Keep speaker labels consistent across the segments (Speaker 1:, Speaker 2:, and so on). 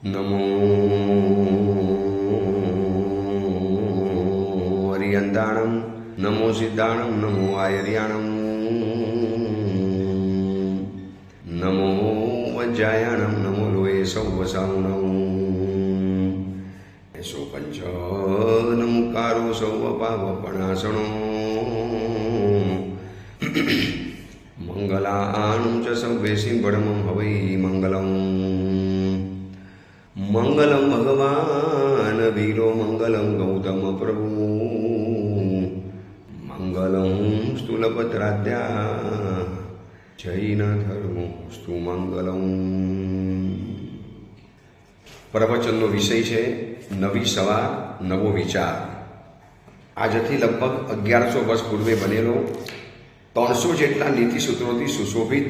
Speaker 1: નમો હરિયંતાણમ, નમો સિદ્ધાણમ, નમો આયર્યાણમ, નમો વજ્જાયાણમ, નમો લોહે સૌવસાવણમ, એસો પંચ નમુકારો સૌવ પાવપણાસણો, મંગલાનું ચ સૌવે સિંહડમં હવૈ મંગલમ. મંગલમ ભગવાન વીરો, મંગલમ ગૌતમ પ્રભુ, મંગલમ સ્થૂલપત્રાદ્યા જૈન ધર્મો સ્તુ મંગલમ. પ્રવચનનો વિષય છે નવી સવાર, નવો વિચાર. આજથી લગભગ 1100 વર્ષ પૂર્વે બનેલો 300 જેટલા નીતિ સૂત્રોથી સુશોભિત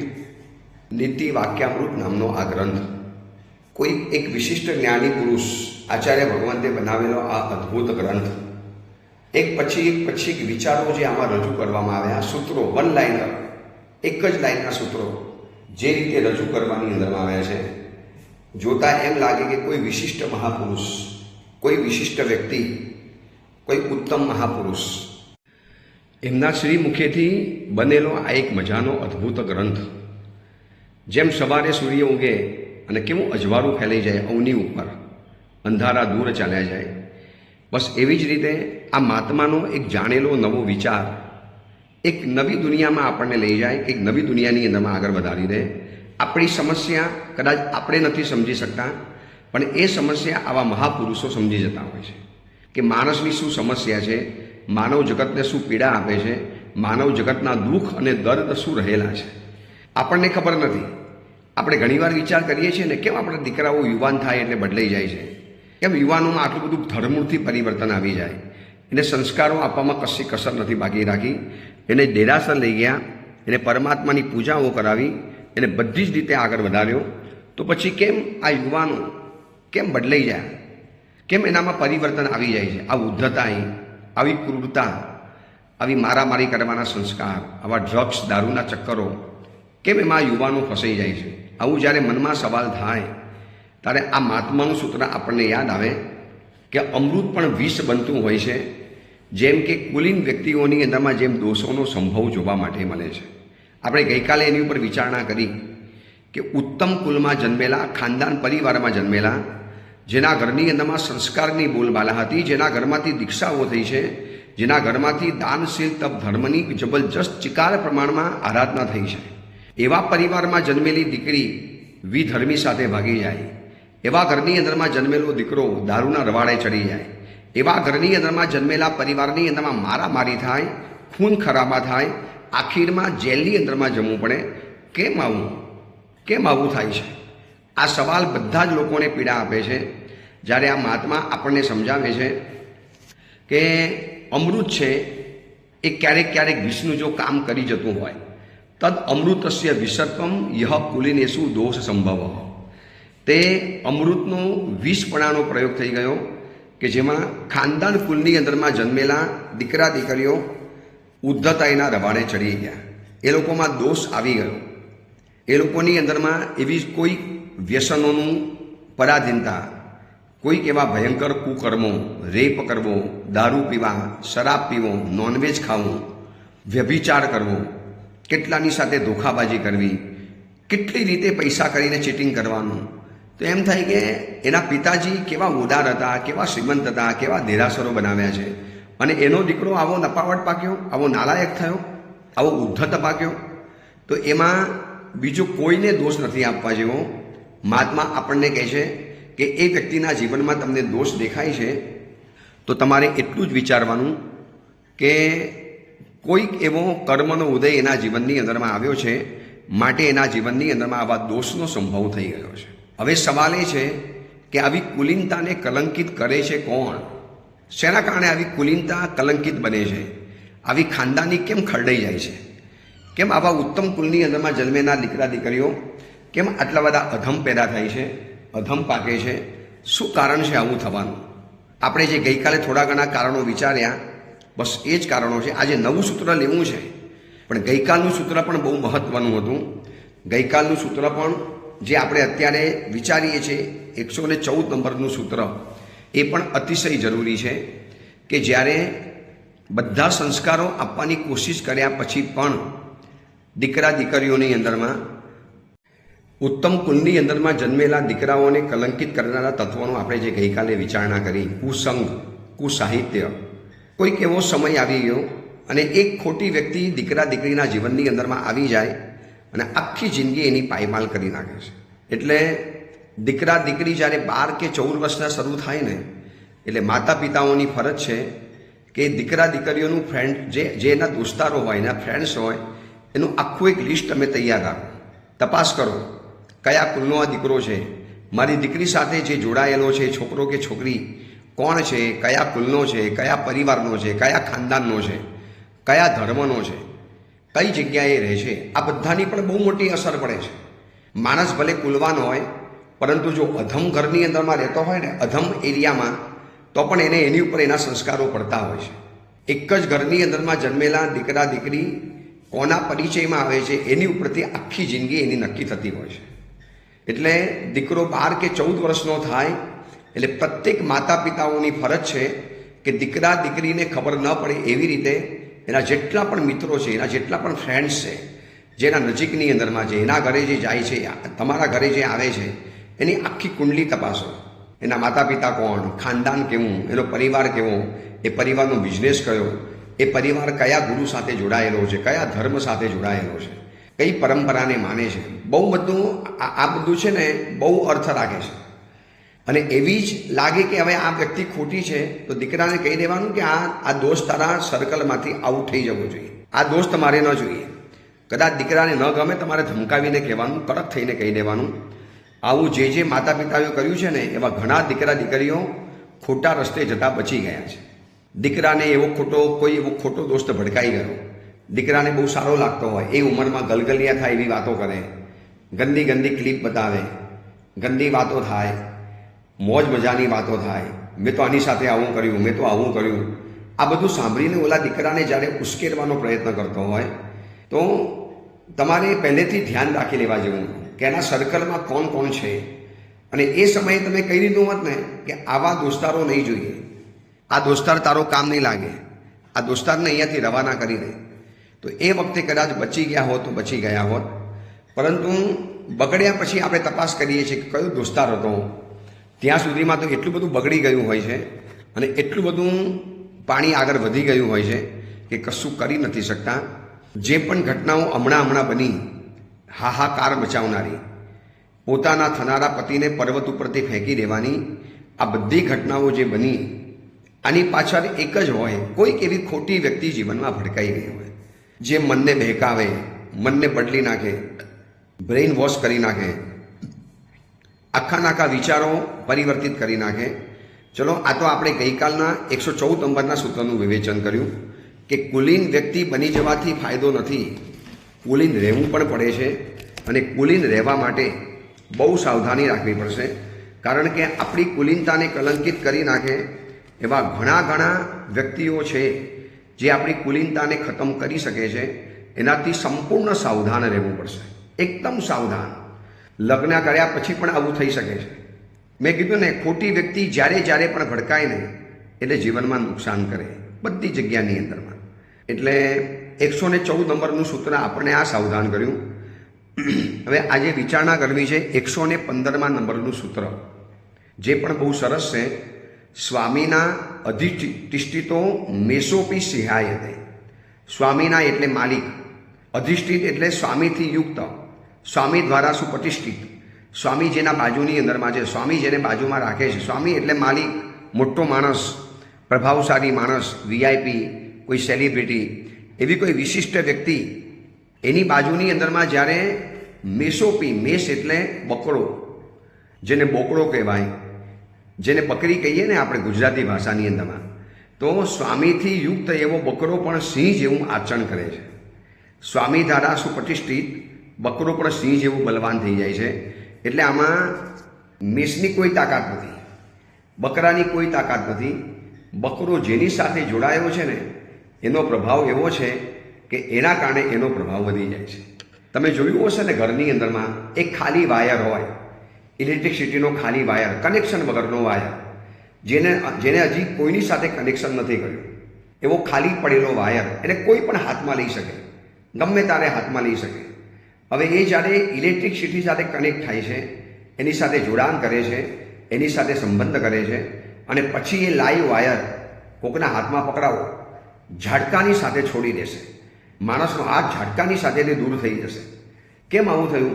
Speaker 1: નીતિ વાક્યામૃત નામનો આ ગ્રંથ, કોઈ એક વિશિષ્ટ જ્ઞાની પુરુષ આચાર્ય ભગવંતે બનાવેલો આ અદ્ભુત ગ્રંથ, એક પછી એક વિચારો જે આમાં રજૂ કરવામાં આવ્યા, સૂત્રો, વન લાઇનર, એક જ લાઇનના સૂત્રો જે રીતે રજૂ કરવાની અંદરમાં આવ્યા છે, જોતા એમ લાગે કે કોઈ વિશિષ્ટ મહાપુરુષ, કોઈ વિશિષ્ટ વ્યક્તિ, કોઈ ઉત્તમ મહાપુરુષ એમના શ્રી મુખેથી બનેલો આ એક મજાનો અદ્ભુત ગ્રંથ. જેમ સવારે સૂર્ય ઉગે અને કેવું અજવાળું ફેલાઈ જાય અવની ઉપર, અંધારા દૂર ચાલ્યા જાય, બસ એવી જ રીતે આ મહાત્માનો એક જાણેલો નવો વિચાર એક નવી દુનિયામાં આપણને લઈ જાય, એક નવી દુનિયાની અંદરમાં આગળ વધારી દે. આપણી સમસ્યા કદાચ આપણે નથી સમજી શકતા, પણ એ સમસ્યા આવા મહાપુરુષો સમજી જતા હોય છે કે માણસની શું સમસ્યા છે, માનવ જગતને શું પીડા આપે છે, માનવ જગતના દુઃખ અને દર્દ શું રહેલા છે, આપણને ખબર નથી. આપણે ઘણીવાર વિચાર કરીએ છીએ ને, કેમ આપણા દીકરાઓ યુવાન થાય એટલે બદલાઈ જાય છે, કેમ યુવાનોમાં આટલું બધું ધરમૂળથી પરિવર્તન આવી જાય, એને સંસ્કારો આપવામાં કશી કસર નથી બાકી રાખી, એને દેરાસર લઈ ગયા, એને પરમાત્માની પૂજાઓ કરાવી, એને બધી જ રીતે આગળ વધાર્યો. તો પછી કેમ આ યુવાનો કેમ બદલાઈ જાય, કેમ એનામાં પરિવર્તન આવી જાય છે? આ ઉદ્ધતા, આવી ક્રૂરતા, આવી મારામારી કરવાના સંસ્કાર, આવા ડ્રગ્સ, દારૂના ચક્કરો, કેમ એમાં યુવાનો ફસાઈ જાય છે? આવું જ્યારે મનમાં સવાલ થાય ત્યારે આ મહાત્માનું સૂત્ર આપણને યાદ આવે કે અમૃત પણ વિષ બનતું હોય છે. જેમ કે કુલીન વ્યક્તિઓની અંદરમાં જેમ દોષોનો સંભવ જોવા માટે મળે છે. આપણે ગઈકાલે એની ઉપર વિચારણા કરી કે ઉત્તમ કુલમાં જન્મેલા, ખાનદાન પરિવારમાં જન્મેલા, જેના ઘરની અંદરમાં સંસ્કારની બોલબાલા હતી, જેના ઘરમાંથી દીક્ષાઓ થઈ છે, જેના ઘરમાંથી દાનશીલ તપ ધર્મની જબરજસ્ત ચિકાર પ્રમાણમાં આરાધના થઈ છે, એવા પરિવારમાં જન્મેલી દીકરી વિધર્મી સાથે ભાગી જાય, એવા ઘરની અંદરમાં જન્મેલો દીકરો દારૂના રવાડે ચડી જાય, એવા ઘરની અંદરમાં જન્મેલા પરિવારની અંદરમાં મારામારી થાય, ખૂન ખરાબા થાય, આખીરમાં જેલની અંદરમાં જમવું પડે. કેમ આવું થાય છે? આ સવાલ બધા જ લોકોને પીડા આપે છે. જ્યારે આ મહાત્મા આપણને સમજાવે છે કે અમૃત છે એ ક્યારેક ક્યારેક વિષનું જો કામ કરી જતું હોય, તદ અમૃતસ્ય વિસર્પમ યહ કુલિનેશુ દોષ સંભવ. તે અમૃતનો વિષપણાનો પ્રયોગ થઈ ગયો કે જેમાં ખાનદાન કુલની અંદરમાં જન્મેલા દીકરા દીકરીઓ ઉદ્ધતાઈના રવાડે ચડી ગયા, એ લોકોમાં દોષ આવી ગયો, એ લોકોની અંદરમાં એવી કોઈ વ્યસનોનું પરાધીનતા, કોઈક એવા ભયંકર કુકર્મો, રેપ કરવો, દારૂ પીવા, શરાબ પીવો, નોનવેજ ખાવું, વ્યભિચાર કરવો, કેટલાની સાથે ધોખાબાજી કરવી, કેટલી રીતે પૈસા કરીને ચીટિંગ કરવાનું. તો એમ થાય કે એના પિતાજી કેવા ઉદાર હતા, કેવા શ્રીમંત હતા, કેવા દેરાસરો બનાવ્યા છે, અને એનો દીકરો આવો નપાવટ પાક્યો, આવો નાલાયક થયો, આવો ઉદ્ધત પાક્યો. તો એમાં બીજો કોઈને દોષ નથી આપવા જેવો. મહાત્મા આપણને કહે છે કે એ વ્યક્તિના જીવનમાં તમને દોષ દેખાય છે તો તમારે એટલું જ વિચારવાનું કે કોઈક એવો કર્મનો ઉદય એના જીવનની અંદરમાં આવ્યો છે, માટે એના જીવનની અંદરમાં આવા દોષનો સંભવ થઈ ગયો છે. હવે સવાલ એ છે કે આવી કુલીનતાને કલંકિત કરે છે કોણ? શેના કારણે આવી કુલીનતા કલંકિત બને છે? આવી ખાનદાની કેમ ખરડાઈ જાય છે? કેમ આવા ઉત્તમ કુલની અંદરમાં જન્મેના દીકરા દીકરીઓ કેમ આટલા બધા અધમ પેદા થાય છે, અધમ પાકે છે? શું કારણ છે આવું થવાનું? આપણે જે ગઈકાલે થોડા ઘણા કારણો વિચાર્યા, બસ એ જ કારણો છે. આજે નવું સૂત્ર લેવું છે, પણ ગઈકાલનું સૂત્ર પણ બહુ મહત્વનું હતું. ગઈકાલનું સૂત્ર પણ જે આપણે અત્યારે વિચારીએ છીએ 114 નંબરનું સૂત્ર એ પણ અતિશય જરૂરી છે કે જ્યારે બધા સંસ્કારો આપવાની કોશિશ કર્યા પછી પણ દીકરા દીકરીઓની અંદરમાં ઉત્તમ કુલની અંદરમાં જન્મેલા દીકરાઓને કલંકિત કરનારા તત્વોનો આપણે જે ગઈકાલે વિચારણા કરી, કુસંગ, કુસાહિત્ય, કોઈક એવો સમય આવી ગયો અને એક ખોટી વ્યક્તિ દીકરા દીકરીના જીવનની અંદરમાં આવી જાય અને આખી જિંદગી એની પાયમાલ કરી નાખે છે. એટલે દીકરા દીકરી જ્યારે 12 કે 14 વર્ષના શરૂ થાય ને એટલે માતા પિતાઓની ફરજ છે કે દીકરા દીકરીઓનું ફ્રેન્ડ જે એના દોસ્તારો હોય, એના ફ્રેન્ડ્સ હોય, એનું આખું એક લિસ્ટ તમે તૈયાર રાખો. તપાસ કરો કયા કુલનો આ દીકરો છે, મારી દીકરી સાથે જે જોડાયેલો છે છોકરો કે છોકરી કોણ છે, કયા કુલનો છે, કયા પરિવારનો છે, કયા ખાનદાનનો છે, કયા ધર્મનો છે, કઈ જગ્યાએ રહે છે. આ બધાની પણ બહુ મોટી અસર પડે છે. માણસ ભલે કુલવાન હોય પરંતુ જો અધમ ઘરની અંદરમાં રહેતો હોય ને, અધમ એરિયામાં, તો પણ એને એની ઉપર એના સંસ્કારો પડતા હોય છે. એક જ ઘરની અંદરમાં જન્મેલા દીકરા દીકરી કોના પરિચયમાં આવે છે એની ઉપરથી આખી જિંદગી એની નક્કી થતી હોય છે. એટલે દીકરો 12 કે 14 વર્ષનો થાય એટલે પ્રત્યેક માતા પિતાઓની ફરજ છે કે દીકરા દીકરીને ખબર ન પડે એવી રીતે એના જેટલા પણ મિત્રો છે, એના જેટલા પણ ફ્રેન્ડ્સ છે, જેના નજીકની અંદરમાં છે, એના ઘરે જે જાય છે, તમારા ઘરે જે આવે છે, એની આખી કુંડલી તપાસો. એના માતા પિતા કોણ, ખાનદાન કેવું, એનો પરિવાર કેવો, એ પરિવારનો બિઝનેસ કયો, એ પરિવાર કયા ગુરુ સાથે જોડાયેલો છે, કયા ધર્મ સાથે જોડાયેલો છે, કઈ પરંપરાને માને છે. બહુ બધું આ બધું છે ને બહુ અર્થ રાખે છે. અને એવી જ લાગે કે હવે આ વ્યક્તિ ખોટી છે તો દીકરાને કહી દેવાનું કે આ દોસ્ત તારા સર્કલમાંથી આઉટ થઈ જવો જોઈએ, આ દોસ્ત તમારે ન જોઈએ. કદાચ દીકરાને ન ગમે તમારે ધમકાવીને કહેવાનું, કડક થઈને કહી દેવાનું. આવું જે માતા પિતાએ કર્યું છે ને એવા ઘણા દીકરા દીકરીઓ ખોટા રસ્તે જતા બચી ગયા છે. દીકરાને કોઈ એવો ખોટો દોસ્ત ભડકાઈ ગયો, દીકરાને બહુ સારો લાગતો હોય, એ ઉંમરમાં ગલગલિયા થાય એવી વાતો કરે, ગંદી ગંદી ક્લિપ બતાવે, ગંદી વાતો થાય, મોજ મજાની વાતો થાય, મેં તો આની સાથે આવું કર્યું, મેં તો આવું કર્યું. આ બધું સાંભળીને ઓલા દીકરાને જ્યારે ઉશ્કેરવાનો પ્રયત્ન કરતો હોય તો તમારે પહેલેથી ધ્યાન રાખી લેવા જેવું કે એના સર્કલમાં કોણ કોણ છે. અને એ સમયે તમે કહી દીધું હોત ને કે આવા દોસ્તારો નહીં જોઈએ, આ દોસ્તાર તારો કામ નહીં લાગે, આ દોસ્તારને અહીંયાથી રવાના કરી દે, તો એ વખતે કદાચ બચી ગયા હોત તો બચી ગયા હોત. પરંતુ બગડ્યા પછી આપણે તપાસ કરીએ છીએ કે કયો દોસ્તાર હતો. ત્યાં સુધીમાં તો એટલું બધું બગડી ગયું હોય છે અને એટલું બધું પાણી આગળ વધી ગયું હોય છે કે કશું કરી નથી શકતા. જે પણ ઘટનાઓ હમણાં બની, હાહાકાર મચાવનારી, પોતાના થનારા પતિને પર્વત ઉપરથી ફેંકી દેવાની, આ બધી ઘટનાઓ જે બની આની પાછળ એક જ હોય, કોઈક એવી ખોટી વ્યક્તિ જીવનમાં ભડકાઈ ગઈ હોય જે મનને બહેકાવે, મનને બદલી નાખે, બ્રેઇન વોશ કરી નાખે, આખા વિચારો પરિવર્તિત કરી નાખે. ચલો, આ તો આપણે ગઈકાલના 114 નંબરના સૂત્રનું વિવેચન કર્યું કે કુલીન વ્યક્તિ બની જવાથી ફાયદો નથી, કુલીન રહેવું પણ પડે છે. અને કુલીન રહેવા માટે બહુ સાવધાની રાખવી પડશે, કારણ કે આપણી કુલીનતાને કલંકિત કરી નાખે એવા ઘણા વ્યક્તિઓ છે જે આપણી કુલીનતાને ખતમ કરી શકે છે. એનાથી સંપૂર્ણ સાવધાન રહેવું પડશે, એકદમ સાવધાન. લગ્ન કર્યા પછી પણ આવું થઈ શકે છે. મેં કીધું ને, ખોટી વ્યક્તિ જ્યારે પણ ભડકાય ને એટલે જીવનમાં નુકસાન કરે, બધી જગ્યાની અંદરમાં. એટલે 114 નંબરનું સૂત્ર આપણને આ સાવધાન કર્યું. હવે આજે વિચારણા કરવી છે 115મા નંબરનું સૂત્ર, જે પણ બહુ સરસ છે. સ્વામીના અધિષ્ઠિતો મેસોપી સિંહાયતે. સ્વામીના એટલે માલિક, અધિષ્ઠિત એટલે સ્વામીથી યુક્ત, સ્વામી દ્વારા સુપ્રતિષ્ઠિત, સ્વામી જેના બાજુની અંદરમાં છે, સ્વામી જેને બાજુમાં રાખે છે. સ્વામી એટલે માલિક, મોટો માણસ, પ્રભાવશાળી માણસ, વીઆઈપી, કોઈ સેલિબ્રિટી, એવી કોઈ વિશિષ્ટ વ્યક્તિ એની બાજુની અંદરમાં જ્યારે મેસોપી, મેષ એટલે બકરો, જેને બોકડો કહેવાય, જેને બકરી કહીએ ને આપણે ગુજરાતી ભાષાની અંદરમાં, તો સ્વામીથી યુક્ત એવો બકરો પણ સિંહ જેવું આચરણ કરે છે. સ્વામી દ્વારા સુપ્રતિષ્ઠિત બકરો પણ સિંહ જેવું બલવાન થઈ જાય છે. એટલે આમાં મેષની કોઈ તાકાત નથી, બકરાની કોઈ તાકાત નથી. બકરો જેની સાથે જોડાયો છે ને એનો પ્રભાવ એવો છે કે એના કારણે એનો પ્રભાવ વધી જાય છે. તમે જોયું હશે ને ઘરની અંદરમાં એક ખાલી વાયર હોય, ઇલેક્ટ્રિસિટીનો ખાલી વાયર, કનેક્શન વગરનો વાયર, જેને હજી કોઈની સાથે કનેક્શન નથી કર્યું, એવો ખાલી પડેલો વાયર એને કોઈ પણ હાથમાં લઈ શકે, ગમે ત્યારે હાથમાં લઈ શકે. હવે એ જ્યારે ઇલેક્ટ્રિસિટી સાથે કનેક્ટ થાય છે, એની સાથે જોડાણ કરે છે, એની સાથે સંબંધ કરે છે, અને પછી એ લાઈવ વાયર કોકના હાથમાં પકડાવો, ઝાટકાની સાથે છોડી દેશે. માણસનો હાથ ઝાટકાની સાથે દૂર થઈ જશે. કેમ આવું થયું?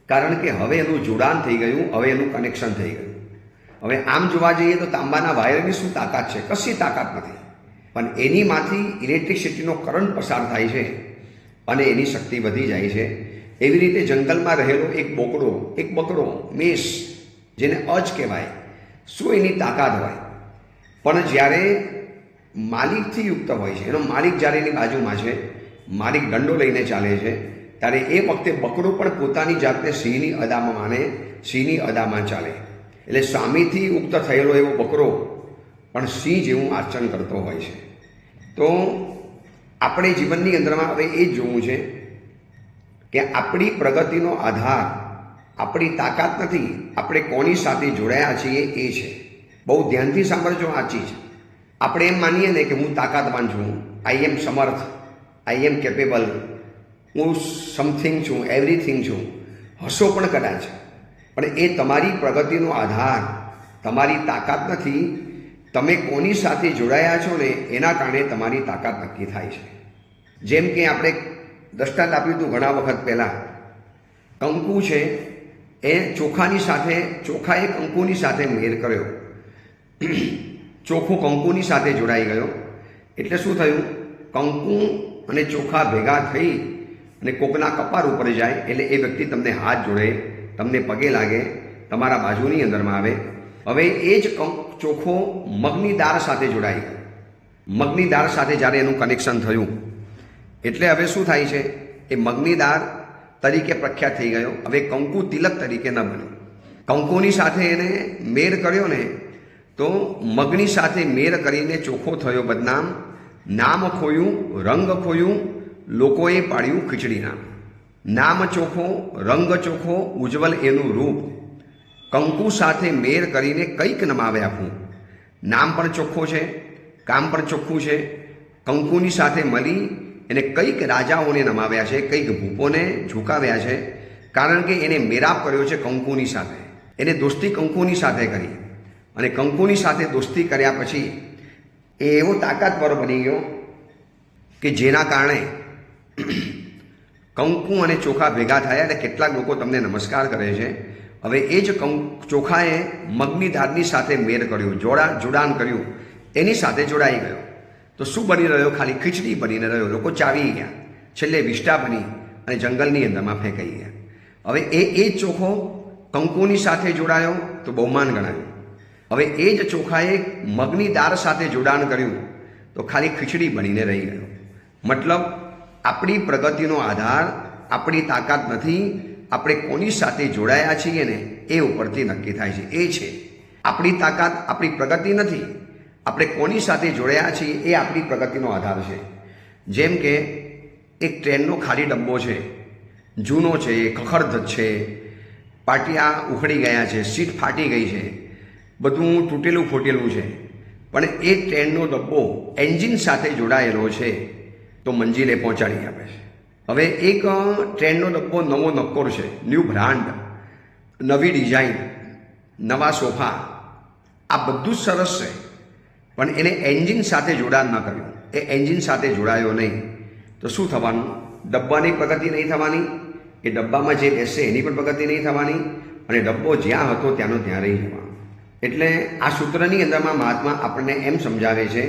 Speaker 1: કારણ કે હવે એનું જોડાણ થઈ ગયું, હવે એનું કનેક્શન થઈ ગયું. હવે આમ જોવા જઈએ તો તાંબાના વાયરની શું તાકાત છે? કશી તાકાત નથી. પણ એનીમાંથી ઇલેક્ટ્રિસિટીનો કરંટ પસાર થાય છે અને એની શક્તિ વધી જાય છે. એવી રીતે જંગલમાં રહેલો એક બોકડો, એક બકરો, મેષ, જેને અજ કહેવાય, શું એની તાકાત હોય? પણ જ્યારે માલિકથી યુક્ત હોય છે, એનો માલિક જ્યારે એની બાજુમાં છે, માલિક દંડો લઈને ચાલે છે, ત્યારે એ વખતે બકરો પણ પોતાની જાતને સિંહની અદામાં માને, સિંહની અદામાં ચાલે. એટલે સ્વામીથી યુક્ત થયેલો એવો બકરો પણ સિંહ જેવું આચરણ કરતો હોય છે. તો આપણે જીવનની અંદરમાં હવે એ જ જોવું છે કે આપણી પ્રગતિનો આધાર આપણી તાકાત નથી, આપણે કોની સાથે જોડાયા છીએ એ છે. બહુ ધ્યાનથી સાંભળજો આ ચીજ. આપણે એમ માનીએ ને કે હું તાકાતવાન છું, આઈ એમ સમર્થ, આઈ એમ કેપેબલ, હું સમથિંગ છું, એવરીથિંગ છું, હશો પણ કદાચ, પણ એ તમારી પ્રગતિનો આધાર તમારી તાકાત નથી. તમે કોની સાથે જોડાયા છો ને એના કારણે તમારી તાકાત નક્કી થાય છે. જેમ કે આપણે દ્રષ્ટાંત આપ્યું હતું ઘણા વખત પહેલાં, કંકુ છે એ ચોખાની સાથે, ચોખાએ કંકુની સાથે મેળ કર્યો, ચોખ્ખું કંકુની સાથે જોડાઈ ગયો. એટલે શું થયું? કંકુ અને ચોખા ભેગા થઈ અને કોકના કપાર ઉપર જાય એટલે એ વ્યક્તિ તમને હાથ જોડે, તમને પગે લાગે, તમારા બાજુની અંદરમાં આવે. હવે એ જ ચોખો મગની દાળ સાથે જોડાઈ ગયો. મગની દાળ સાથે જ્યારે એનું કનેક્શન થયું એટલે હવે શું થાય છે? એ મગની દાળ તરીકે પ્રખ્યાત થઈ ગયો. હવે કંકુ તિલક તરીકે ન બન્યો. કંકુની સાથે એને મેળ કર્યો ને તો મગની સાથે મેળ કરીને ચોખ્ખો થયો બદનામ. નામ ખોયું, રંગ ખોયું, લોકોએ પાડ્યું ખીચડી નામ. નામ ચોખ્ખો, રંગ ચોખ્ખો, ઉજ્જવલ એનું રૂપ. કંકુ સાથે મેળ કરીને કંઈક નમાવે આપવું. નામ પણ ચોખ્ખો છે, કામ પણ ચોખ્ખું છે. કંકુની સાથે મળી એને કંઈક રાજાઓને નમાવ્યા છે, કંઈક ભૂપોને ઝુકાવ્યા છે, કારણ કે એને મેરાપ કર્યો છે કંકુની સાથે. એને દોસ્તી કંકુની સાથે કરી અને કંકુની સાથે દોસ્તી કર્યા પછી એ એવો તાકાતવર બની ગયો કે જેના કારણે કંકુ અને ચોખા ભેગા થયા અને કેટલાક લોકો તમને નમસ્કાર કરે છે. હવે એ જ ચોખાએ મગની દાળની સાથે મેળ કર્યો, જોડાણ કર્યું, એની સાથે જોડાઈ ગયો. તો શું બની રહ્યો? ખાલી ખીચડી બનીને રહ્યો. લોકો ચાવી ગયા, છેલ્લે વિષ્ટા બની અને જંગલની અંદરમાં ફેંકાઈ ગયા. હવે એ જ ચોખો કંકુની સાથે જોડાયો તો બહુમાન ગણાયું. હવે એ જ ચોખાએ મગની દાળ સાથે જોડાણ કર્યું તો ખાલી ખીચડી બનીને રહી ગયો. મતલબ આપણી પ્રગતિનો આધાર આપણી તાકાત નથી, આપણે કોની સાથે જોડાયા છીએ ને એ ઉપરથી નક્કી થાય છે. એ છે આપણી તાકાત, આપણી પ્રગતિ નથી. આપણે કોની સાથે જોડાયા છીએ એ આપણી પ્રગતિનો આધાર છે. જેમ કે એક ટ્રેનનો ખાલી ડબ્બો છે, જૂનો છે, ખખડધજ છે, પાટિયા ઉખડી ગયા છે, સીટ ફાટી ગઈ છે, બધું તૂટેલું ફૂટેલું છે, પણ એ ટ્રેનનો ડબ્બો એન્જિન સાથે જોડાયેલો છે તો મંજિલે પહોંચાડી આપે છે. હવે એક ટ્રેનનો ડબ્બો નવો નક્કોર છે, ન્યૂ બ્રાન્ડ, નવી ડિઝાઇન, નવા સોફા, આ બધું જ સરસ છે, પણ એને એન્જિન સાથે જોડાણ ન કર્યું, એ એન્જિન સાથે જોડાયો નહીં તો શું થવાનું? ડબ્બાની પ્રગતિ નહીં થવાની, એ ડબ્બામાં જે બેસે એની પણ પ્રગતિ નહીં થવાની, અને ડબ્બો જ્યાં હતો ત્યાંનો ત્યાં રહી જવાનો. એટલે આ સૂત્રની અંદરમાં મહાત્મા આપણને એમ સમજાવે છે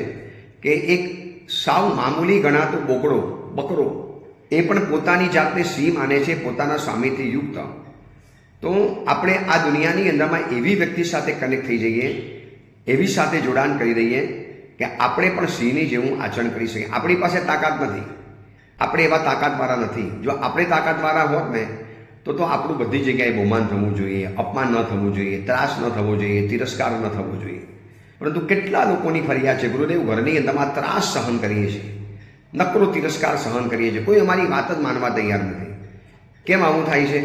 Speaker 1: કે એક સાવ મામૂલી ગણાતો બકરો એ પણ પોતાની જાતને સિંહ માને છે, પોતાના સ્વામીથી યુક્ત. તો આપણે આ દુનિયાની અંદરમાં એવી વ્યક્તિ સાથે કનેક્ટ થઈ જઈએ, એવી સાથે જોડાણ કરી દઈએ કે આપણે પણ સિંહની જેવું આચરણ કરી શકીએ. આપણી પાસે તાકાત નથી, આપણે એવા તાકાતવાળા નથી. જો આપણે તાકાતવાળા હોત ને તો આપણું બધી જગ્યાએ બહુમાન થવું જોઈએ, અપમાન ન થવું જોઈએ, ત્રાસ ન થવો જોઈએ, તિરસ્કાર ન થવો જોઈએ. પરંતુ કેટલા લોકોની ફરિયાદ છે, ગુરુદેવ ઘરની અંદરમાં ત્રાસ સહન કરીએ છીએ, નકરો તિરસ્કાર સહન કરીએ છીએ, કોઈ અમારી વાત જ માનવા તૈયાર નથી. કેમ આવું થાય છે?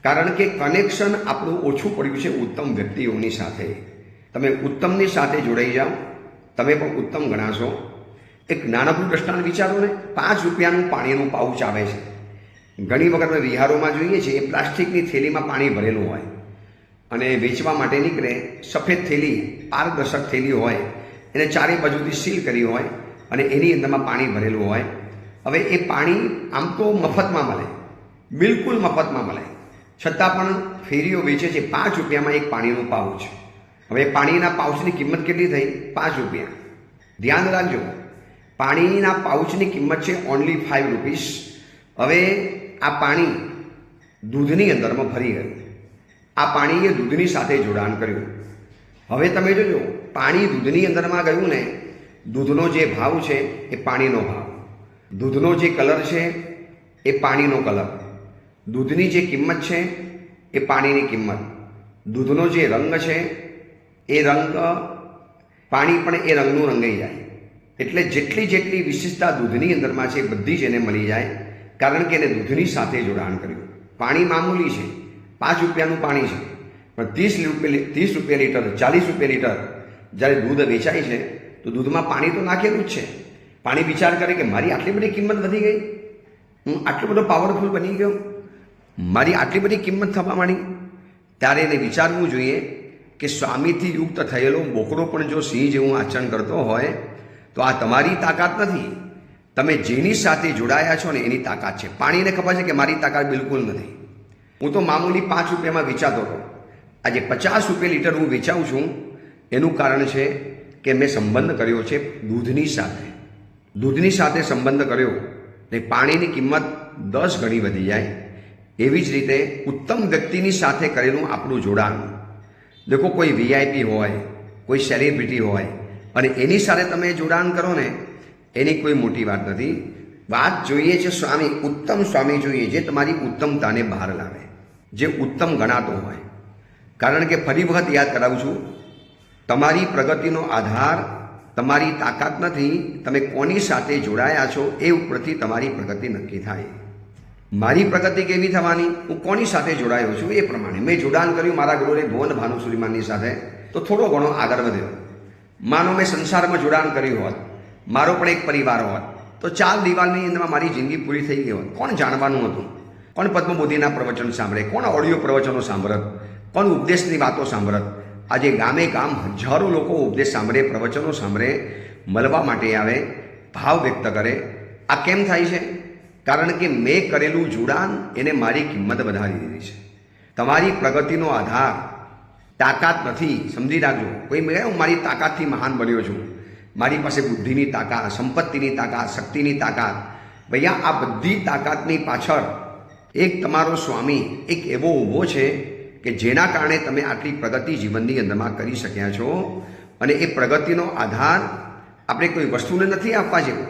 Speaker 1: કારણ કે કનેક્શન આપણું ઓછું પડ્યું છે ઉત્તમ વ્યક્તિઓની સાથે. તમે ઉત્તમની સાથે જોડાઈ જાઓ, તમે પણ ઉત્તમ ગણાશો. એક નાનકડું દ્રષ્ટાંત વિચારો ને, 5 રૂપિયાનું પાણીનું પાઉચ આવે છે. ઘણી વખત અમે વિહારોમાં જોઈએ છીએ, એ પ્લાસ્ટિકની થેલીમાં પાણી ભરેલું હોય અને વેચવા માટે નીકળે, સફેદ થેલી, પારદર્શક થેલી હોય, એને ચારે બાજુથી સીલ કરી હોય અને એની અંદરમાં પાણી ભરેલું હોય. હવે એ પાણી આમ તો મફતમાં મળે, બિલકુલ મફતમાં મળે, છતાં પણ ફેરીઓ વેચે છે 5 રૂપિયામાં એક પાણીનું પાઉચ. હવે પાણીના પાઉચની કિંમત કેટલી થઈ? 5 રૂપિયા. ધ્યાન રાખજો, પાણીના પાઉચની કિંમત છે ઓનલી 5 રૂપીસ. હવે આ પાણી દૂધની અંદરમાં ભરી ગયું. આ પાણીએ દૂધની સાથે જોડાણ કર્યું. હવે તમે જોજો, પાણી દૂધની અંદરમાં ગયું ને, દૂધનો જે ભાવ છે એ પાણીનો ભાવ, દૂધનો જે કલર છે એ પાણીનો કલર, દૂધની જે કિંમત છે એ પાણીની કિંમત, દૂધનો જે રંગ છે એ રંગ, પાણી પણ એ રંગનું રંગાઈ જાય. એટલે જેટલી જેટલી વિશેષતા દૂધની અંદરમાં છે બધી જ એને મળી જાય, કારણ કે એને દૂધની સાથે જોડાણ કર્યું. પાણી મામૂલી છે, 5 રૂપિયાનું પાણી છે, પણ 30 રૂપિયા લીટર, 40 રૂપિયા લીટર જ્યારે દૂધ વેચાય છે તો દૂધમાં પાણી તો નાખેલું જ છે. પાણી વિચાર કરે કે મારી આટલી બધી કિંમત વધી ગઈ, હું આટલો બધો પાવરફુલ બની ગયો, મારી આટલી બધી કિંમત થવા માંડી. ત્યારે એને વિચારવું જોઈએ કે સ્વામીથી યુક્ત થયેલો બોકડો પણ જો સિંહ જેવું આચરણ કરતો હોય તો આ તમારી તાકાત નથી, તમે જેની સાથે જોડાયા છો ને એની તાકાત છે. પાણીને ખબર છે કે મારી તાકાત બિલકુલ નથી, હું તો મામૂલી 5 રૂપિયામાં વેચાતો હતો, આજે 50 રૂપિયા લીટર હું વેચાઉં છું. એનું કારણ છે કે મેં સંબંધ કર્યો છે દૂધની સાથે. દૂધની સાથે સંબંધ કર્યો ને પાણીની કિંમત 10 ગણી વધી જાય. એવી જ રીતે ઉત્તમ વ્યક્તિની સાથે કરેલું આપણું જોડાણ. દેખો, કોઈ વીઆઈપી હોય, કોઈ સેલિબ્રિટી હોય અને એની સાથે તમે જોડાણ કરો ને, એની કોઈ મોટી વાત નથી. વાત જોઈએ છે સ્વામી, ઉત્તમ સ્વામી જોઈએ, જે તમારી ઉત્તમતાને બહાર લાવે, જે ઉત્તમ ગણાતો હોય. કારણ કે ફરી વખત યાદ કરાવું છું, તમારી પ્રગતિનો આધાર તમારી તાકાત નથી, તમે કોની સાથે જોડાયા છો એ ઉપરથી તમારી પ્રગતિ નક્કી થાય. મારી પ્રગતિ કેવી થવાની? હું કોની સાથે જોડાયો છું એ પ્રમાણે. મેં જોડાણ કર્યું મારા ગુરુદેવ ભુવન ભાનુ સુરીમાનની સાથે, તો થોડો ઘણો આગળ વધ્યો. માનો મેં સંસારમાં જોડાણ કર્યું હોત, મારો પણ એક પરિવાર હોત, તો 4 દિવાલની અંદરમાં મારી જિંદગી પૂરી થઈ ગઈ હોત. કોણ જાણવાનું હતું? કોણ પદ્મબોધિના પ્રવચન સાંભળે? કોણ ઓડિયો પ્રવચનો સાંભળત? કોણ ઉપદેશની વાતો સાંભળત? આજે ગામે ગામ હજારો લોકો ઉપદેશ સાંભળે, પ્રવચનો સાંભળે, મળવા માટે આવે, ભાવ વ્યક્ત કરે. આ કેમ થાય છે? કારણ કે મેં કરેલું જોડાણ એને મારી કિંમત વધારી દીધી છે. તમારી પ્રગતિનો આધાર તાકાત નથી, સમજી રાખજો. કોઈ મેં હું મારી તાકાતથી મહાન બન્યો છું, મારી પાસે બુદ્ધિની તાકાત, સંપત્તિની તાકાત, શક્તિની તાકાત. ભૈયા, આ બધી તાકાતની પાછળ એક તમારો સ્વામી એક એવો ઊભો છે કે જેના કારણે તમે આટલી પ્રગતિ જીવનની અંદરમાં કરી શક્યા છો. અને એ પ્રગતિનો આધાર આપણે કોઈ વસ્તુને નથી આપવા જેવું,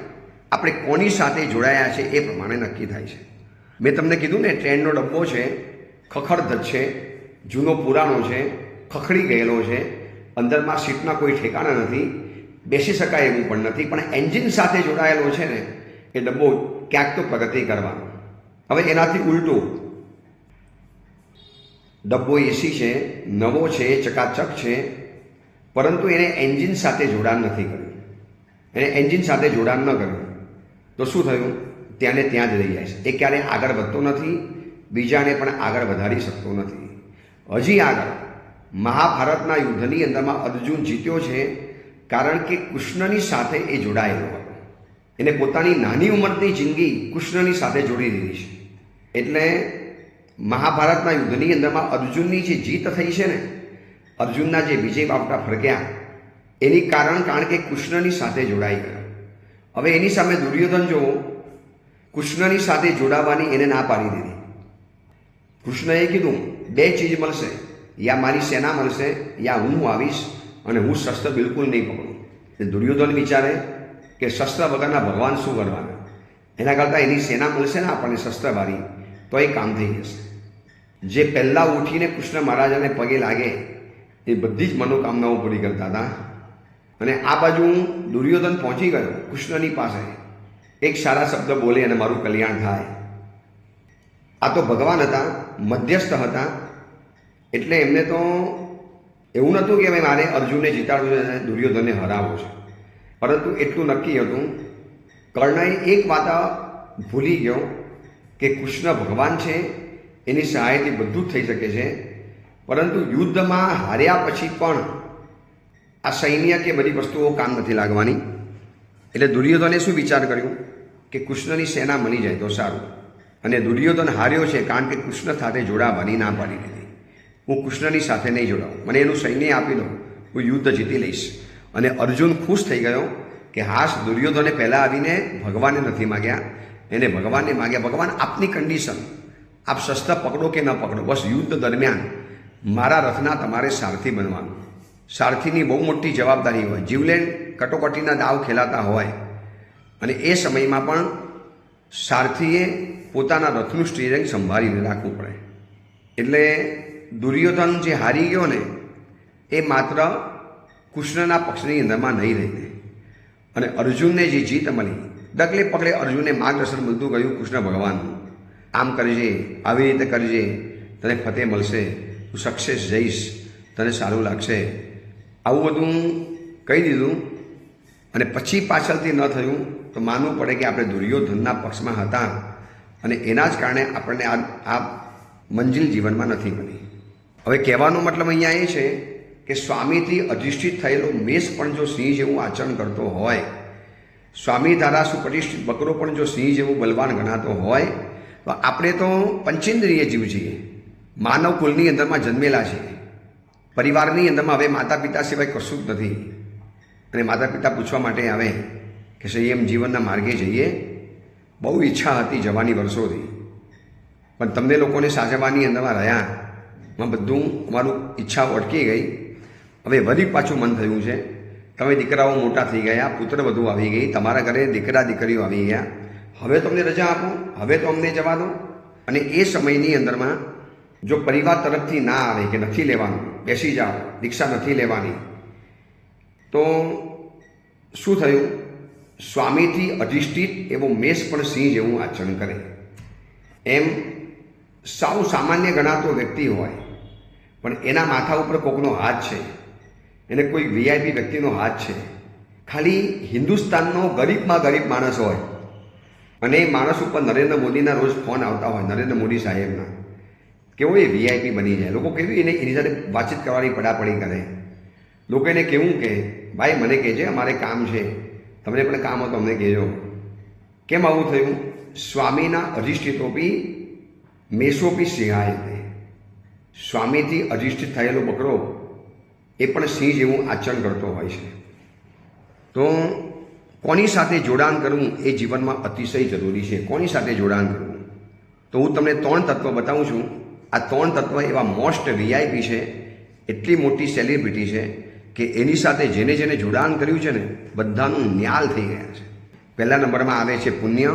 Speaker 1: આપણે કોની સાથે જોડાયા છે એ પ્રમાણે નક્કી થાય છે. મેં તમને કીધું ને, ટ્રેનનો ડબ્બો છે, ખખડધજ છે, જૂનો પુરાણો છે, ખખડી ગયેલો છે, અંદરમાં સીટના કોઈ ઠેકાણા નથી, બેસી શકાય એવું પણ નથી, પણ એન્જિન સાથે જોડાયેલો છે ને એ ડબ્બો ક્યાંક તો પ્રગતિ કરવાનો. હવે એનાથી ઉલટું, ડબ્બો એસી છે, નવો છે, ચકાચક છે, પરંતુ એને એન્જિન સાથે જોડાણ નથી કર્યું, એને એન્જિન સાથે જોડાણ ન કર્યું તો શું થયું? ત્યાંને ત્યાં જ રહી જાય છે. એ ક્યારેય આગળ વધતો નથી, બીજાને પણ આગળ વધારી શકતો નથી. હજી આગળ મહાભારતના યુદ્ધની અંદરમાં અર્જુન જીત્યો છે, કારણ કે કૃષ્ણની સાથે એ જોડાયેલો હતો. એને પોતાની નાની ઉંમરની જિંદગી કૃષ્ણની સાથે જોડી દીધી છે. એટલે મહાભારતના યુદ્ધની અંદરમાં અર્જુનની જે જીત થઈ છે ને, અર્જુનના જે વિજય બાવટા ફરક્યા, એની કારણ કે કૃષ્ણની સાથે જોડાઈ ગયો. હવે એની સામે દુર્યોધન જો કૃષ્ણની સાથે જોડાવાની એને ના પાડી દીધી. કૃષ્ણએ કીધું 2 ચીજ મળશે, યા મારી સેના મળશે, યા હું આવીશ અને હું શસ્ત્ર બિલકુલ નહીં પકડું. દુર્યોધન વિચારે કે શસ્ત્ર વગરના ભગવાન શું કરવાના, એના કરતાં એની સેના મળશે ને આપણને શસ્ત્રવાળી, તો એ કામ થઈ જશે. જે પહેલાં ઉઠીને કૃષ્ણ મહારાજાને પગે લાગે એ બધી જ મનોકામનાઓ પૂરી કરતા હતા. અને આ બાજુ દુર્યોધન પહોંચી ગયો કૃષ્ણની પાસે, એક સારા શબ્દ બોલે અને મારું કલ્યાણ થાય. આ તો ભગવાન હતા, મધ્યસ્થ હતા. એટલે એમને તો એવું નહોતું કે ભાઈ મારે અર્જુનને જીતાડવું છે અને દુર્યોધનને હરાવવો છે, પરંતુ એટલું નક્કી હતું. કર્ણએ એક વાત ભૂલી ગયો કે કૃષ્ણ ભગવાન છે, એની સહાયથી બધું જ થઈ શકે છે. પરંતુ યુદ્ધમાં હાર્યા પછી પણ આ સૈન્ય કે બધી વસ્તુઓ કામ નથી લાગવાની. એટલે દુર્યોધને શું વિચાર કર્યું કે કૃષ્ણની સેના મળી જાય તો સારું. અને દુર્યોધન હાર્યો છે કારણ કે કૃષ્ણ સાથે જોડાવાની ના પાડી દીધી. હું કૃષ્ણની સાથે નહીં જોડાઉં, મને એનું સૈન્ય આપી દો, હું યુદ્ધ જીતી લઈશ. અને અર્જુન ખુશ થઈ ગયો કે હાશ, દુર્યોધને પહેલાં આવીને ભગવાનને નથી માગ્યા, એને ભગવાનને માગ્યા. ભગવાન, આપની કન્ડિશન, આપ શસ્ત્ર પકડો કે ન પકડો, બસ યુદ્ધ દરમિયાન મારા રથના તમારે સારથી બનવાનું. સારથીની બહુ મોટી જવાબદારી હોય, જીવલેણ કટોકટીના દાવ ખેલાતા હોય, અને એ સમયમાં પણ સારથીએ પોતાના રથનું સ્ટીયરિંગ સંભાળીને રાખવું પડે. એટલે દુર્યોધન જે હારી ગયો ને, એ માત્ર કૃષ્ણના પક્ષની અંદરમાં નહીં રહીને, અને અર્જુનને જે જીત મળી, ડગલે પગલે અર્જુનને માર્ગદર્શન મળતું ગયું કૃષ્ણ ભગવાનનું. આમ કરજે, આવી રીતે કરજે, તને ફતેહ મળશે, તું સક્સેસ જઈશ, તને સારું લાગશે, આવું બધું કહી દીધું. અને પછી પાછળથી ન થયું તો માનવું પડે કે આપણે દુર્યોધનના પક્ષમાં હતા, અને એના જ કારણે આપણને આ મંજિલ જીવનમાં નથી મળી. હવે કહેવાનો મતલબ અહીંયા એ છે કે સ્વામીથી અધિષ્ઠિત થયેલો મેષ પણ જો સિંહ જેવું આચરણ કરતો હોય, સ્વામી દ્વારા સુપ્રતિષ્ઠિત બકરો પણ જો સિંહ જેવું બલવાન ગણાતો હોય, તો આપણે તો પંચેન્દ્રિય જીવ છીએ, માનવ કુલની અંદરમાં જન્મેલા છીએ. પરિવારની અંદરમાં હવે માતા પિતા સિવાય કશું જ નથી. અને માતા પિતા પૂછવા માટે આવે કે સંયમ જીવનના માર્ગે જઈએ. બહુ ઈચ્છા હતી જવાની વર્ષોથી, પણ તમને લોકોને સાચવવાની અંદરમાં રહ્યા, માં બધું અમારું ઈચ્છાઓ અટકી ગઈ. હવે વળી પાછું મન થયું છે, તમે દીકરાઓ મોટા થઈ ગયા, પુત્ર વધુ આવી ગઈ, તમારા ઘરે દીકરા દીકરીઓ આવી ગયા, હવે તમને રજા આપો, હવે તો અમને જવા દો. અને એ સમયની અંદરમાં જો પરિવાર તરફથી ના આવે કે નથી લેવાનું, બેસી જાઓ, દીક્ષા નથી લેવાની, તો શું થયું? સ્વામીથી અધિષ્ઠિત એવો મેષ પણ સિંહ જેવું આચરણ કરે. એમ સાવ સામાન્ય ગણાતો વ્યક્તિ હોય, પણ એના માથા ઉપર કોકનો હાથ છે, એને કોઈ વીઆઈપી વ્યક્તિનો હાથ છે. ખાલી હિન્દુસ્તાનનો ગરીબમાં ગરીબ માણસ હોય, અને એ માણસ ઉપર નરેન્દ્ર મોદીના રોજ ફોન આવતા હોય, નરેન્દ્ર મોદી સાહેબના, કેવો એ વીઆઈપી બની જાય. લોકો કેવી એની સાથે વાતચીત કરવાની પડાપડી કરે. લોકો એને કેવું કે ભાઈ મને કહેજે, અમારે કામ છે, તમને પણ કામ હોય તો અમને કહેજો. કેમ આવું થયું? સ્વામીના અધિષ્ઠિતોપી મેષોપી સિંહાય. સ્વામીથી અધિષ્ઠિત થયેલો બકરો એ પણ સિંહ જેવું આચરણ કરતો હોય છે. તો કોની સાથે જોડાણ કરવું એ જીવનમાં અતિશય જરૂરી છે. કોની સાથે જોડાણ કરવું? તો હું તમને 3 તત્વ બતાવું છું. આ 3 તત્વ એવા મોસ્ટ વીઆઈપી છે, એટલી મોટી સેલિબ્રિટી છે કે એની સાથે જેને જેને જોડાણ કર્યું છે ને, બધાનું ન્યાલ થઈ ગયા છે. પહેલા નંબરમાં આવે છે પુણ્ય,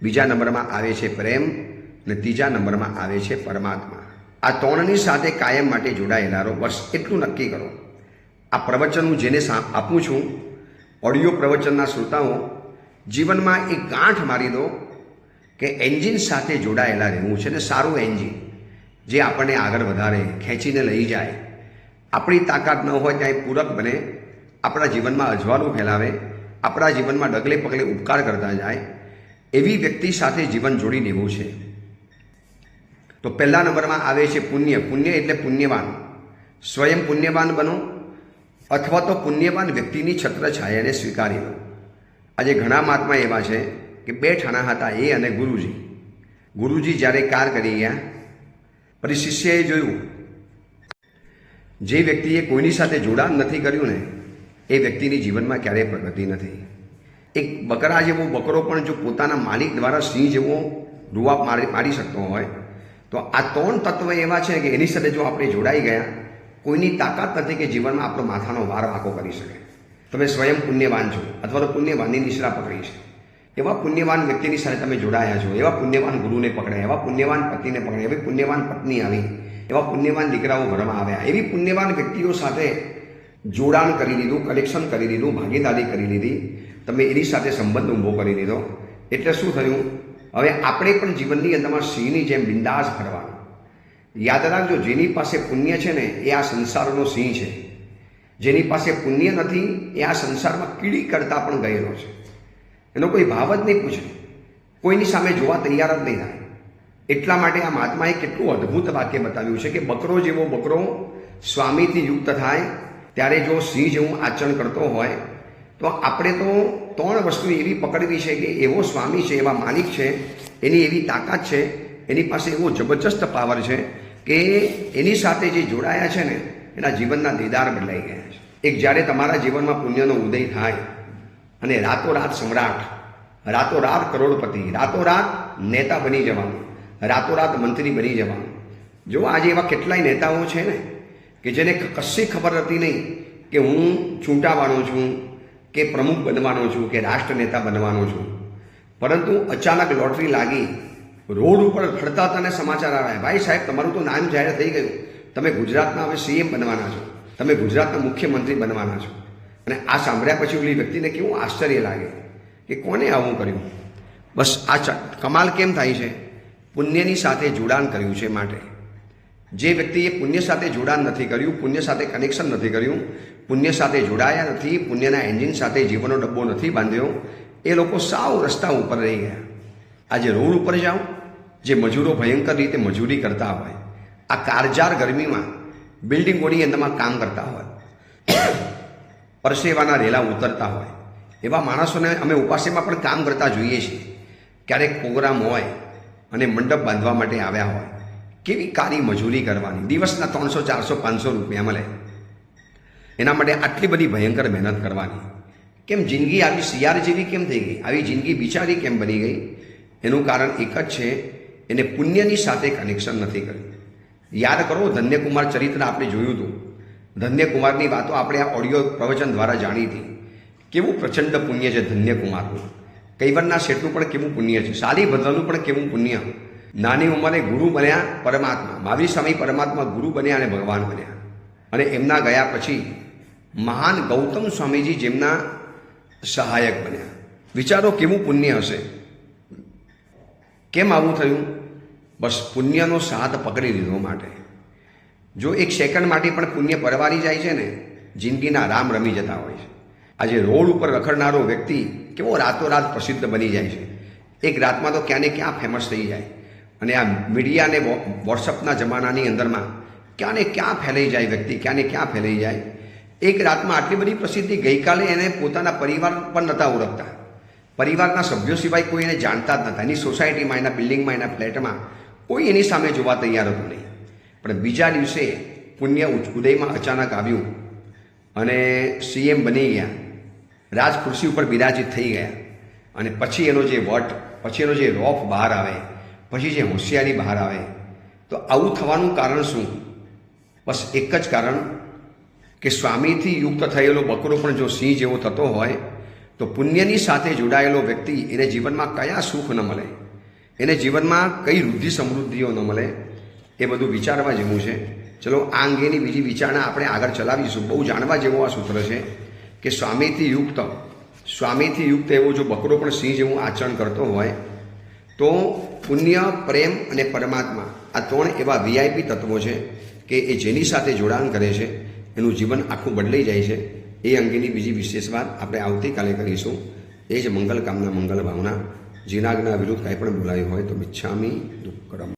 Speaker 1: બીજા નંબરમાં આવે છે પ્રેમ, અને ત્રીજા નંબરમાં આવે છે પરમાત્મા. આ 3ની સાથે કાયમ માટે જોડાયેલા રહો, બસ એટલું નક્કી કરો. આ પ્રવચન હું જેને આપું છું, ઓડિયો પ્રવચનના શ્રોતાઓ, જીવનમાં એક ગાંઠ મારી દો કે એન્જિન સાથે જોડાયેલા રહેવું છે, ને સારું એન્જિન જે આપણને આગળ વધારે ખેંચીને લઈ જાય, આપણી તાકાત ન હોય ત્યાં પૂરક બને, આપણા જીવનમાં અજવાળું ફેલાવે, આપણા જીવનમાં ડગલે પગલે ઉપકાર કરતા જાય, એવી વ્યક્તિ સાથે જીવન જોડી દેવું છે. તો પહેલા નંબરમાં આવે છે પુણ્ય. પુણ્ય એટલે પુણ્યવાન. સ્વયં પુણ્યવાન બનો, અથવા તો પુણ્યવાન વ્યક્તિની છત્રછાયાને સ્વીકારી લો. આજે ઘણા મહાત્મા એવા છે કે 2 ઠાણા હતા, એ અને ગુરુજી. ગુરુજી જ્યારે કાર કરી ગયા, પછી શિષ્યએ જોયું જે વ્યક્તિએ કોઈની સાથે જોડાણ નથી કર્યું ને, એ વ્યક્તિની જીવનમાં ક્યારેય પ્રગતિ નથી. એક બકરા જેવો બકરો પણ જો પોતાના માલિક દ્વારા સિંહ જેવો રૂઆબ મારી શકતો હોય, તો આ 3 તત્વ એવા છે કે એની સાથે જો આપણે જોડાઈ ગયા, કોઈની તાકાત નથી કે જીવનમાં આપણો માથાનો વાર વાંકો કરી શકે. તમે સ્વયં પુણ્યવાન છો, અથવા તો પુણ્યવાનની નિશ્રા પકડી છે, એવા પુણ્યવાન વ્યક્તિની સાથે તમે જોડાયા છો, એવા પુણ્યવાન ગુરુને પકડ્યા, એવા પુણ્યવાન પતિને પકડ્યા, એવી પુણ્યવાન પત્ની આવી, એવા પુણ્યવાન દીકરાઓ ઘરમાં આવ્યા, એવી પુણ્યવાન વ્યક્તિઓ સાથે જોડાણ કરી લીધું, કનેક્શન કરી લીધું, ભાગીદારી કરી લીધી, તમે એની સાથે સંબંધ ઊભો કરી લીધો. એટલે શું થયું? હવે આપણે પણ જીવનની અંદરમાં સિંહની જેમ બિંદાસ ફરવાનું. યાદ રાખજો, જેની પાસે પુણ્ય છે ને એ આ સંસારનો સિંહ છે. જેની પાસે પુણ્ય નથી એ આ સંસારમાં કીડી કરતા પણ ગયેલો છે. એનો કોઈ ભાવ જ નહીં પૂછે, કોઈની સામે જોવા તૈયાર જ નહીં થાય. એટલા માટે આ મહાત્માએ કેટલું અદ્ભુત વાક્ય બતાવ્યું છે કે બકરો જેવો બકરો સ્વામીથી યુક્ત થાય ત્યારે જો સિંહ જેવું આચરણ કરતો હોય તો આપણે તો 3 વસ્તુ એવી પકડવી છે કે એવો સ્વામી છે, એવા માલિક છે, એની એવી તાકાત છે, એની પાસે એવો જબરજસ્ત પાવર છે કે એની સાથે જે જોડાયા છે ને એના જીવનના દીદાર બદલાઈ ગયા છે. એક જ્યારે તમારા જીવનમાં પુણ્યનો ઉદય થાય અને રાતોરાત સમ્રાટ, રાતોરાત કરોડપતિ, રાતોરાત નેતા બની જવાનું, રાતોરાત મંત્રી બની જવાનું. જો આજે એવા કેટલાય નેતાઓ છે ને કે જેને કશી ખબર હતી નહીં કે હું ચૂંટાવાનો છું કે પ્રમુખ બનવાનો છું કે રાષ્ટ્ર નેતા બનવાનો છું, પરંતુ અચાનક લોટરી લાગી, રોડ ઉપર ફરતા હતા ને સમાચાર આવ્યા, ભાઈ સાહેબ તમારું તો નામ જાહેર થઈ ગયું, તમે ગુજરાતના હવે સીએમ બનવાના છો, તમે ગુજરાતના મુખ્યમંત્રી બનવાના છો. અને આ સાંભળ્યા પછી ઓલી વ્યક્તિને કેવું આશ્ચર્ય લાગે કે કોને આવું કર્યું. બસ આ કમાલ કેમ થાય છે? પુણ્યની સાથે જોડાણ કર્યું છે. માટે જે વ્યક્તિએ પુણ્ય સાથે જોડાણ નથી કર્યું, પુણ્ય સાથે કનેક્શન નથી કર્યું, પુણ્ય સાથે જોડાયા નથી, પુણ્યના એન્જિન સાથે જીવનનો ડબ્બો નથી બાંધ્યો, એ લોકો સાવ રસ્તા ઉપર રહી ગયા. આજે રોડ ઉપર જાઓ, જે મજૂરો ભયંકર રીતે મજૂરી કરતા હોય, આ કાળઝાળ ગરમીમાં બિલ્ડિંગોની અંદરમાં કામ કરતા હોય, પરસેવાના રેલા ઉતરતા હોય, એવા માણસોને અમે ઉપાસેમાં પણ કામ કરતા જોઈએ છીએ. ક્યારેક પ્રોગ્રામ હોય અને મંડપ બાંધવા માટે આવ્યા હોય, કેવી કાળી મજૂરી કરવાની, દિવસના 300, 400, 500 રૂપિયા મળે, એના માટે આટલી બધી ભયંકર મહેનત કરવાની. કેમ જિંદગી આવી શિયાળ જેવી કેમ થઈ ગઈ? આવી જિંદગી બિચારી કેમ બની ગઈ? એનું કારણ એક જ છે, એને પુણ્યની સાથે કનેક્શન નથી કર્યું. યાદ કરો, ધન્યકુમાર ચરિત્ર આપણે જોયું હતું. ધન્યકુમારની વાતો આપણે આ ઓડિયો પ્રવચન દ્વારા જાણી હતી. કેવું પ્રચંડ પુણ્ય છે ધન્યકુમારનું. કૈવરના શેઠનું પણ કેવું પુણ્ય છે, શાલીભદ્રનું પણ કેવું પુણ્ય. નાની ઉંમરે ગુરુ બન્યા પરમાત્મા, મહાવીર સ્વામી પરમાત્મા ગુરુ બન્યા અને ભગવાન બન્યા. અને એમના ગયા પછી મહાન ગૌતમ સ્વામીજી જેમના સહાયક બન્યા. વિચારો કેવું પુણ્ય હશે. કેમ આવું થયું? બસ પુણ્યનો સાથ પકડી લીધો માટે. જો એક સેકન્ડ માટે પણ પુણ્ય પરવારી જાય છે ને, જિંદગીના રામ રમી જતા હોય છે. આજે રોડ ઉપર રખડનારો વ્યક્તિ કેવો રાતોરાત પ્રસિદ્ધ બની જાય છે. એક રાતમાં તો ક્યાં ને ક્યાં ફેમસ થઈ જાય. અને આ મીડિયા અને વોટ્સઅપના જમાનાની અંદરમાં ક્યાં ને ક્યાં ફેલાઈ જાય વ્યક્તિ, ક્યાં ને ક્યાં ફેલાઈ જાય. એક રાતમાં આટલી બધી પ્રસિદ્ધિ, ગઈકાલે એને પોતાના પરિવાર પણ નહોતા ઓળખતા, પરિવારના સભ્યો સિવાય કોઈ એને જાણતા જ નહોતા. એની સોસાયટીમાં, એના બિલ્ડિંગમાં, એના ફ્લેટમાં કોઈ એની સામે જોવા તૈયાર હતું નહીં. પણ બીજા દિવસે પુણ્ય ઉદયમાં અચાનક આવ્યું અને સીએમ બની ગયા, રાજ ખુરશી ઉપર બિરાજિત થઈ ગયા. અને પછી એનો જે વટ, પછી એનો જે રોફ બહાર આવે, પછી જે હોશિયારી બહાર આવે. તો આવું થવાનું કારણ શું? બસ એક જ કારણ કે સ્વામીથી યુક્ત થયેલો બકરો પણ જો સિંહ જેવો થતો હોય તો પુણ્યની સાથે જોડાયેલો વ્યક્તિ, એને જીવનમાં કયા સુખ ન મળે, એને જીવનમાં કઈ વૃદ્ધિ સમૃદ્ધિઓ ન મળે, એ બધું વિચારવા જેવું છે. ચલો આ અંગેની બીજી વિચારણા આપણે આગળ ચલાવીશું. બહુ જાણવા જેવો આ સૂત્ર છે કે સ્વામીથી યુક્ત એવો જો બકરો પણ સિંહ જેવું આચરણ કરતો હોય તો પુણ્ય, પ્રેમ અને પરમાત્મા આ 3 એવા વીઆઈપી તત્વો છે કે એ જેની સાથે જોડાણ કરે છે એનું જીવન આખું બદલાઈ જાય છે. એ અંગેની બીજી વિશેષ વાત આપણે આવતીકાલે કરીશું. એ જ મંગલ કામના, મંગલ ભાવના. જીનાગના વિરુદ્ધ કાંઈ પણ બોલાયું હોય તો મિચ્છામી દુક્કડમ.